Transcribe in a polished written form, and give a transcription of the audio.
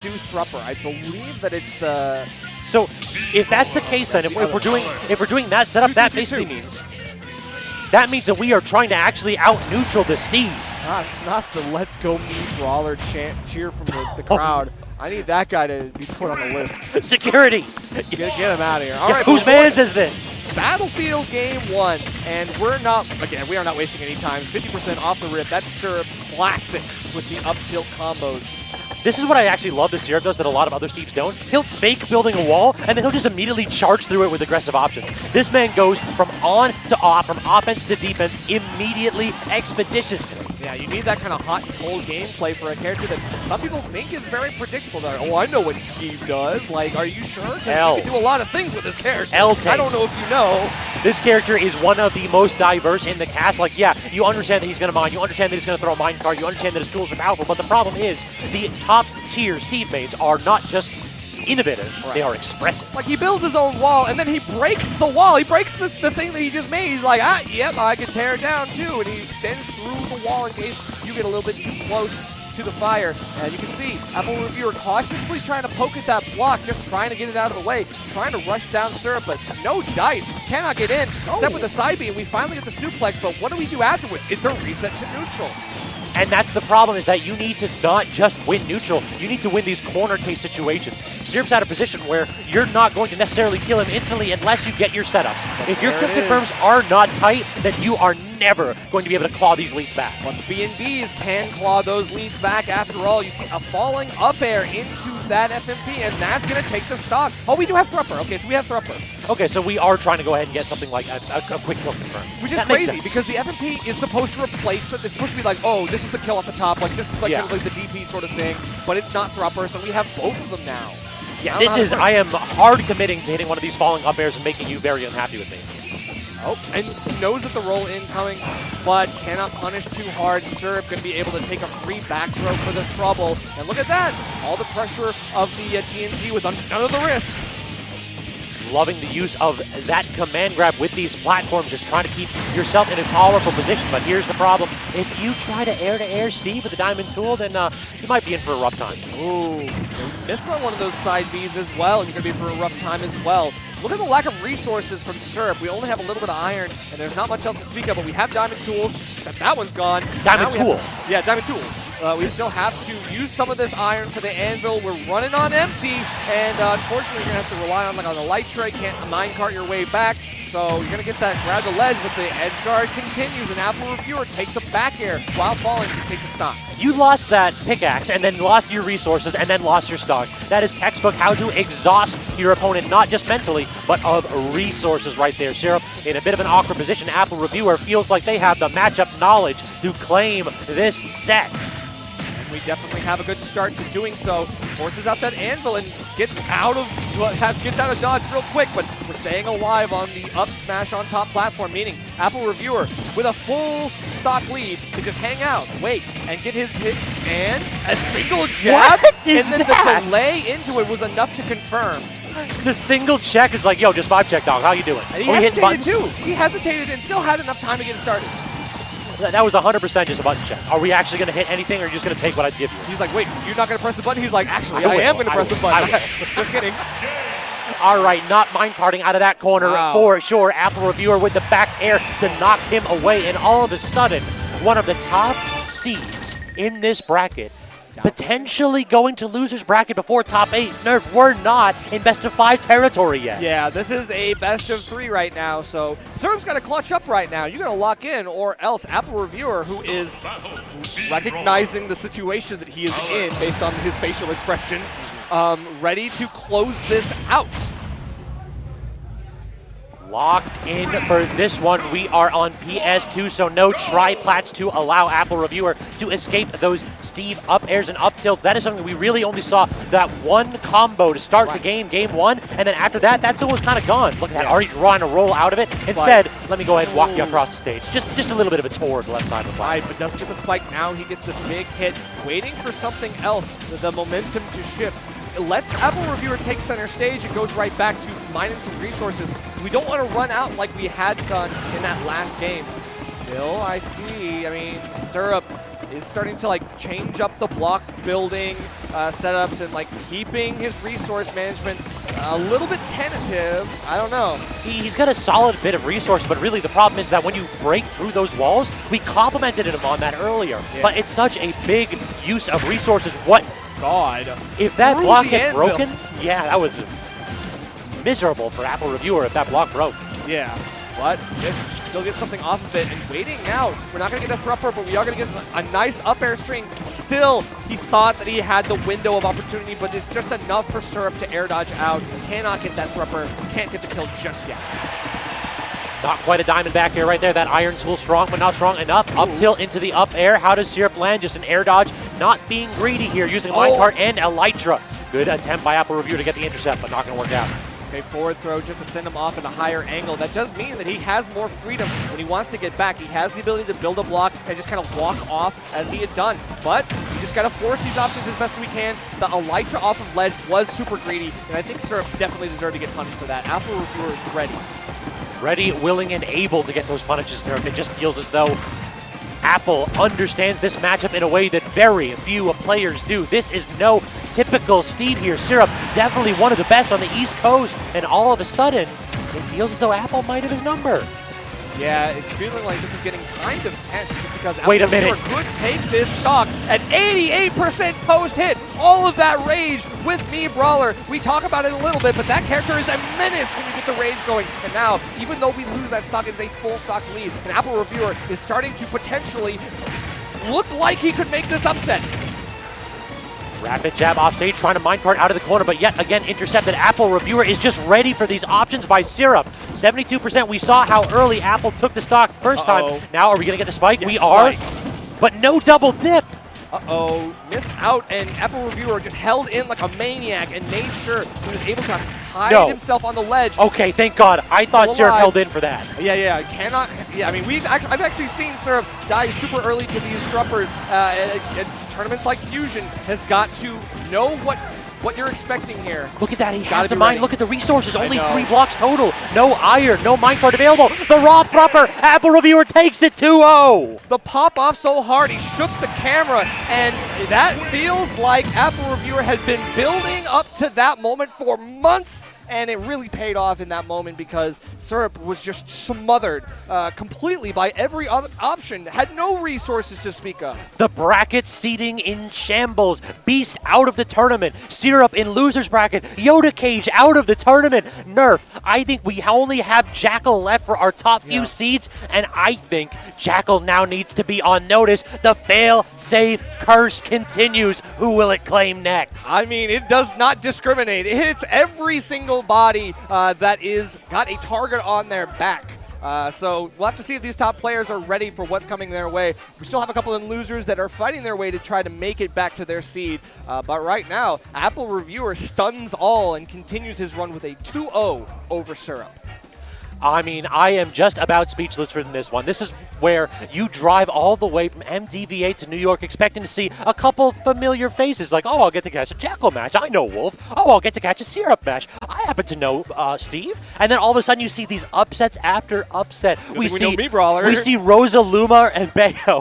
do Thrupper. I believe that it's the... So if that's the case, then if we're doing that setup, that basically means that we are trying to actually out-neutral the Steve. Not the let's go me Brawler cheer from the crowd. I need that guy to be put on the list. Security! Get him out of here. All right, whose man's is this? Battlefield game 1, and we are not wasting any time. 50% off the rip. That's Syrup classic with the up-tilt combos. This is what I actually love the Syrup does that a lot of other Steves don't. He'll fake building a wall, and then he'll just immediately charge through it with aggressive options. This man goes from on to off, from offense to defense, immediately, expeditiously. Yeah, you need that kind of hot and cold gameplay for a character that some people think is very predictable. They're like, oh, I know what Steve does. Like, are you sure? Because you can do a lot of things with this character. I don't know if you know. This character is one of the most diverse in the cast. Like, yeah, you understand that he's going to mine. You understand that he's going to throw a mine card. You understand that his tools are powerful. But the problem is the top-tier Steve mates are not just innovative, they are expressive. Like, he builds his own wall, and then he breaks the wall. He breaks the thing that he just made. He's like, yep, I can tear it down, too. And he extends through the wall in case you get a little bit too close to the fire. And you can see Apple Reviewer cautiously trying to poke at that block, just trying to get it out of the way, trying to rush down Syrup, but no dice, cannot get in, except with the side B, and we finally get the suplex, but what do we do afterwards? It's a reset to neutral. And that's the problem, is that you need to not just win neutral, you need to win these corner case situations. Syrup's at a position where you're not going to necessarily kill him instantly unless you get your setups. If your kill confirms are not tight, then you are never going to be able to claw these leads back. But the B&Bs can claw those leads back after all. You see a falling up air into that FMP, and that's going to take the stock. Oh, we do have Thrupper. Okay, so we have Thrupper. Okay, so we are trying to go ahead and get something like a quick kill confirm. Which is crazy, because the FMP is supposed to replace that. It's supposed to be like, oh, this is the kill off the top. Like, this is like, kind of like the DP sort of thing. But it's not Thrupper, so we have both of them now. Yeah, I am hard committing to hitting one of these falling up airs and making you very unhappy with me. Oh, and knows that the roll-in's coming, but cannot punish too hard. Syrup going to be able to take a free back throw for the trouble. And look at that. All the pressure of the TNT with none of the risk. Loving the use of that command grab with these platforms, just trying to keep yourself in a powerful position. But here's the problem. If you try to air Steve with the diamond tool, then you might be in for a rough time. Ooh, missed on one of those side Bs as well, and you're going to be in for a rough time as well. Look at the lack of resources from Syrup. We only have a little bit of iron, and there's not much else to speak of, but we have diamond tools, except that one's gone. Diamond tool. Yeah, diamond tool. We still have to use some of this iron for the anvil. We're running on empty, and unfortunately, you're going to have to rely on a light tray. Can't minecart your way back. So you're going to get that grab the ledge, but the edge guard continues, and Apple Reviewer takes a back air while falling to take the stock. You lost that pickaxe, and then lost your resources, and then lost your stock. That is textbook how to exhaust your opponent, not just mentally, but of resources right there. Syrup in a bit of an awkward position. Apple Reviewer feels like they have the matchup knowledge to claim this set. We definitely have a good start to doing so. Forces out that anvil and gets out of dodge real quick, but we're staying alive on the up smash on top platform, meaning Apple Reviewer with a full stock lead can just hang out, wait, and get his hits, and a single jab, and then the delay into it was enough to confirm. The single check is like, yo, just 5 check, dog. How you doing? And he hesitated too. He hesitated and still had enough time to get started. That was 100% just a button check. Are we actually going to hit anything, or are you just going to take what I give you? He's like, wait, you're not going to press the button? He's like, actually, I am going to press the button. Just kidding. All right, not minecarting out of that corner for sure. Apple Reviewer with the back air to knock him away, and all of a sudden, one of the top seeds in this bracket, potentially going to loser's bracket before top 8. Nerf, we're not in best of 5 territory yet. Yeah, this is a best of 3 right now, so Syrup's got to clutch up right now. You got to lock in, or else Apple Reviewer, who is recognizing the situation that he is in based on his facial expression, ready to close this out. Locked in for this one. We are on PS2, so no tri-plats to allow Apple Reviewer to escape those Steve up airs and up tilts. That is something we really only saw that one combo to start the game, game 1, and then after that, that tool was kind of gone. Look at that, already drawing a roll out of it. Instead, let me go ahead and walk you across the stage. Just a little bit of a tour of the left side of the platform. Right, but doesn't get the spike now. He gets this big hit, waiting for something else, the momentum to shift. Lets Apple Reviewer take center stage and goes right back to mining some resources. So we don't want to run out like we had done in that last game. Still, I see, I mean, Syrup is starting to like change up the block building, setups and like keeping his resource management a little bit tentative. I don't know. He's got a solid bit of resource, but really the problem is that when you break through those walls, we complimented him on that earlier. Yeah. But it's such a big use of resources. What? God. If that block gets broken, yeah, that was miserable for Apple Reviewer if that block broke. Yeah, but still get something off of it. And waiting now, we're not going to get a thrupper, but we are going to get a nice up air string. Still, he thought that he had the window of opportunity, but it's just enough for Syrup to air dodge out. Cannot get that thrupper, can't get the kill just yet. Not quite a diamond back here right there. That iron tool strong, but not strong enough. Up tilt into the up air. How does Syrup land? Just an air dodge. Not being greedy here, using minecart and Elytra. Good attempt by Apple Reviewer to get the intercept, but not going to work out. Okay, forward throw just to send him off at a higher angle. That does mean that he has more freedom when he wants to get back. He has the ability to build a block and just kind of walk off as he had done. But you just got to force these options as best we can. The Elytra off of ledge was super greedy, and I think Syrup definitely deserved to get punished for that. Apple Reviewer is ready. Ready, willing, and able to get those punishes nerfed. It just feels as though Apple understands this matchup in a way that very few players do. This is no typical Steve here. Syrup, definitely one of the best on the East Coast, and all of a sudden, it feels as though Apple might have his number. Yeah, it's feeling like this is getting kind of tense just because Wait a minute. Apple could take this stock at 88% post-hit. All of that rage with me, Brawler. We talk about it a little bit, but that character is a menace when you get the rage going. And now, even though we lose that stock, it's a full stock lead. And Apple Reviewer is starting to potentially look like he could make this upset. Rapid jab off stage, trying to minecart out of the corner, but yet again intercepted. Apple Reviewer is just ready for these options by Syrup. 72%. We saw how early Apple took the stock first time. Now, are we going to get the spike? Yes, we are, spike. But no double dip. Missed out, and Apple Reviewer just held in like a maniac and made sure he was able to hide himself on the ledge. Okay, thank God. I thought Syrup held in for that. Yeah, cannot. Yeah, I mean, I've actually seen Syrup die super early to these struppers. Tournaments like Fusion has got to know what you're expecting here. Look at that, he has to mine. Ready. Look at the resources, only 3 blocks total. No iron, no minecart available. The raw thrupper, Apple Reviewer takes it 2-0. The pop off so hard, he shook the camera, and that feels like Apple Reviewer had been building up to that moment for months. And it really paid off in that moment because Syrup was just smothered completely by every other option, had no resources to speak of. The bracket seating in shambles. Beast out of the tournament. Syrup in loser's bracket. Yoda Cage out of the tournament. Nerf. I think we only have Jackal left for our top few seeds, and I think Jackal now needs to be on notice. The fail-safe curse continues. Who will it claim next? I mean, it does not discriminate. It hits every single body that is got a target on their back. So we'll have to see if these top players are ready for what's coming their way. We still have a couple of losers that are fighting their way to try to make it back to their seed. But right now, Apple Reviewer stuns all and continues his run with a 2-0 over Syrup. I mean, I am just about speechless for this one. This is where you drive all the way from MDVA to New York expecting to see a couple familiar faces like, oh, I'll get to catch a Jackal match. I know Wolf. Oh, I'll get to catch a Syrup match. I happen to know Steve. And then all of a sudden you see these upsets after upset. We know me, Brawler. We see Rosa Luma and Bayo